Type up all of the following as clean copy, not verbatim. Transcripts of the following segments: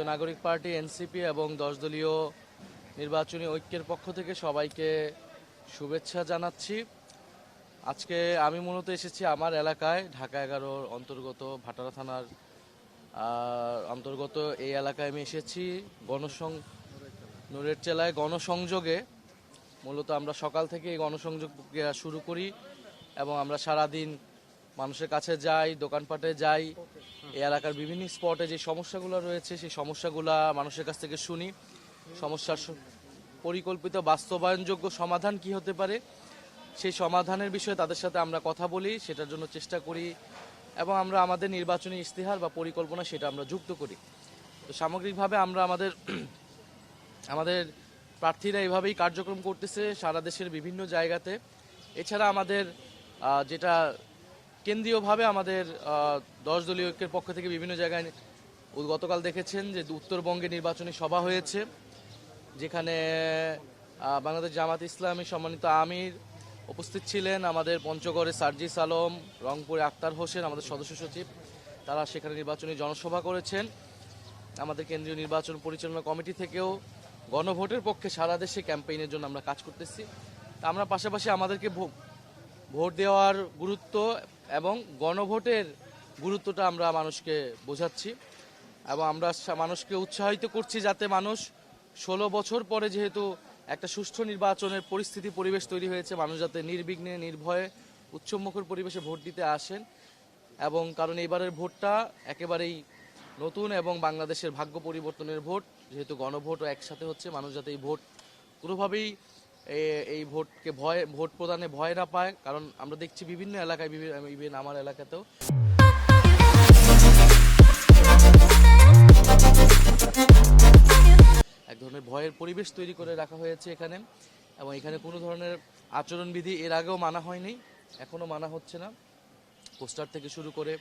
নাগরিক party NCP এবং 10 দলীয় নির্বাচনী ঐক্যের পক্ষ থেকে সবাইকে শুভেচ্ছা জানাচ্ছি। আজকে আমি মূলত এসেছি আমার এলাকায়, ঢাকা 11-র অন্তর্গত ভাটারা থানার অন্তর্গত এই এলাকায় আমি এসেছি নূরের চেলায় গণসংযোগে। মূলত আমরা সকাল থেকে এই গণসংযোগ প্রক্রিয়া শুরু করি এবং আমরা সারাদিন মানুষের কাছে যাই, দোকানপাটে যাই, এই এলাকার বিভিন্ন স্পটে যে সমস্যাগুলো রয়েছে সেই সমস্যাগুলো মানুষের কাছ থেকে শুনি। সমস্যার পরিকল্পিত বাস্তবায়নযোগ্য সমাধান কি হতে পারে সেই সমাধানের বিষয়ে তাদের সাথে আমরা কথা বলি, সেটার জন্য চেষ্টা করি এবং আমরা আমাদের নির্বাচনী ইস্তেহার বা পরিকল্পনা সেটা আমরা যুক্ত করি। তো সামগ্রিকভাবে আমরা আমাদের প্রার্থীরা এইভাবেই কার্যক্রম করতেছে সারা দেশের বিভিন্ন জায়গাতে। এছাড়া আমাদের যেটা কেন্দ্রীয়ভাবে আমাদের 10 দলীয় ঐক্যের পক্ষ থেকে বিভিন্ন জায়গায় গতকাল দেখেছেন যে উত্তরবঙ্গে নির্বাচনী সভা হয়েছে, যেখানে বাংলাদেশ জামাত ইসলামী সম্মানিত আমির উপস্থিত ছিলেন, আমাদের পঞ্চগড়ে সার্জিস আলম, রংপুরে আক্তার হোসেন আমাদের সদস্য সচিব, তারা সেখানে নির্বাচনী জনসভা করেছেন। আমাদের কেন্দ্রীয় নির্বাচন পরিচালনা কমিটি থেকেও গণভোটের পক্ষে সারা দেশে ক্যাম্পেইনের জন্য আমরা কাজ করতেছি। আমরা পাশাপাশি আমাদেরকে ভোট দেওয়ার গুরুত্ব এবং গণভোটের গুরুত্বটা আমরা মানুষকে বোঝাচ্ছি এবং আমরা মানুষকে উৎসাহিত করছি যাতে মানুষ 16 বছর পরে যেহেতু একটা সুষ্ঠু নির্বাচনের পরিবেশ তৈরি হয়েছে, মানুষ যাতে নির্বিঘ্নে নির্ভয়ে উৎসবমুখর পরিবেশে ভোট দিতে আসেন। এবং কারণ এবারের ভোটটা একেবারেই নতুন এবং বাংলাদেশের ভাগ্য পরিবর্তনের ভোট, যেহেতু গণভোটও একসাথে হচ্ছে, মানুষ যাতে এই ভোট কোনোভাবেই এই ভোট প্রদানে ভয় না পায়। কারণ আমরা দেখছি বিভিন্ন এলাকায়, ইভেন আমার এলাকাতেও এক ধরনের ভয়ের পরিবেশ তৈরি করে রাখা হয়েছে এখানে। এবং এখানে কোনো ধরনের আচরণবিধি এর আগেও মানা হয়নি, এখনও মানা হচ্ছে না। পোস্টার থেকে শুরু করে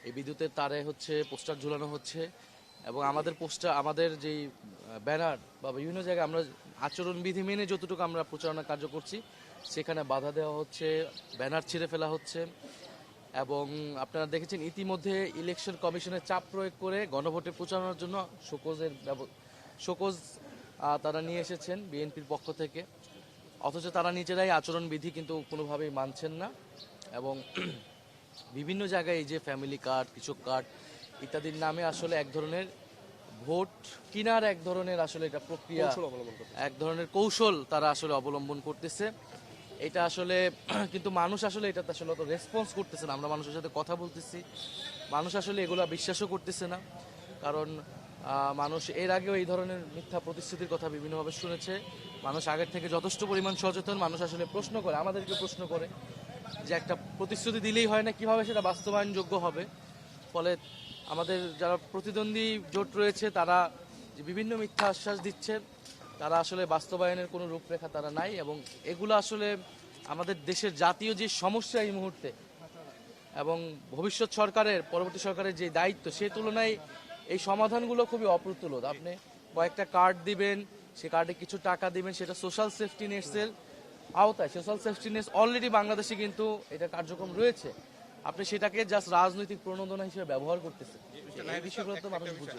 এই বিদ্যুতের তারে পোস্টার ঝুলানো হচ্ছে এবং আমাদের যেই ব্যানার বা বিভিন্ন জায়গায় আমরা আচরণবিধি মেনে যতটুকু আমরা প্রচারণা কার্য করছি সেখানে বাধা দেওয়া হচ্ছে, ব্যানার ছিঁড়ে ফেলা হচ্ছে। এবং আপনারা দেখেছেন ইতিমধ্যে ইলেকশন কমিশনের চাপ প্রয়োগ করে গণভোটে প্রচারণার জন্য শোকজ তারা নিয়ে এসেছেন বিএনপির পক্ষ থেকে, অথচ তারা নিজেরাই আচরণবিধি কিন্তু কোনোভাবেই মানছেন না। এবং বিভিন্ন জায়গায় এই যে ফ্যামিলি কার্ড, কৃষক কার্ড ইত্যাদির নামে আসলে এক ধরনের ভোট কিনার এক ধরনের আসলে এটা প্রক্রিয়া, এক ধরনের কৌশল তারা আসলে অবলম্বন করতেছে। এটা আসলে কিন্তু মানুষ আসলে এটাতে আসলে অত রেসপন্স করতেছে না। আমরা মানুষের সাথে কথা বলতেছি, মানুষ আসলে এগুলা বিশ্বাসও করতেছে না। কারণ মানুষ এর আগেও এই ধরনের মিথ্যা প্রতিশ্রুতির কথা বিভিন্নভাবে শুনেছে। মানুষ আগের থেকে যথেষ্ট পরিমাণ সচেতন। মানুষ আসলে প্রশ্ন করে, আমাদেরকে প্রশ্ন করে যে একটা প্রতিশ্রুতি দিলেই হয় না, কিভাবে সেটা বাস্তবায়নযোগ্য হবে। ফলে আমাদের যারা প্রতিদ্বন্দ্বী জোট রয়েছে তারা যে বিভিন্ন মিথ্যা আশ্বাস দিচ্ছেন, তারা আসলে বাস্তবায়নের কোনো রূপরেখা তারা নাই। এবং এগুলো আসলে আমাদের দেশের জাতীয় যে সমস্যা এই মুহূর্তে এবং ভবিষ্যৎ সরকারের, পরবর্তী সরকারের যে দায়িত্ব, সে তুলনায় এই সমাধানগুলো খুবই অপ্রতুল। আপনি কয়েকটা কার্ড দিবেন, সে কার্ডে কিছু টাকা দিবেন, সেটা সোশ্যাল সেফটি নেটসের আওতায়। সোশ্যাল সেফটি নেট অলরেডি বাংলাদেশে কিন্তু এটা কার্যক্রম রয়েছে, আপনি সেটাকে জাস্ট রাজনৈতিক প্রণোদনা হিসেবে ব্যবহার করতেছেন। এই বিষয়গুলো তো মানুষ বুঝে।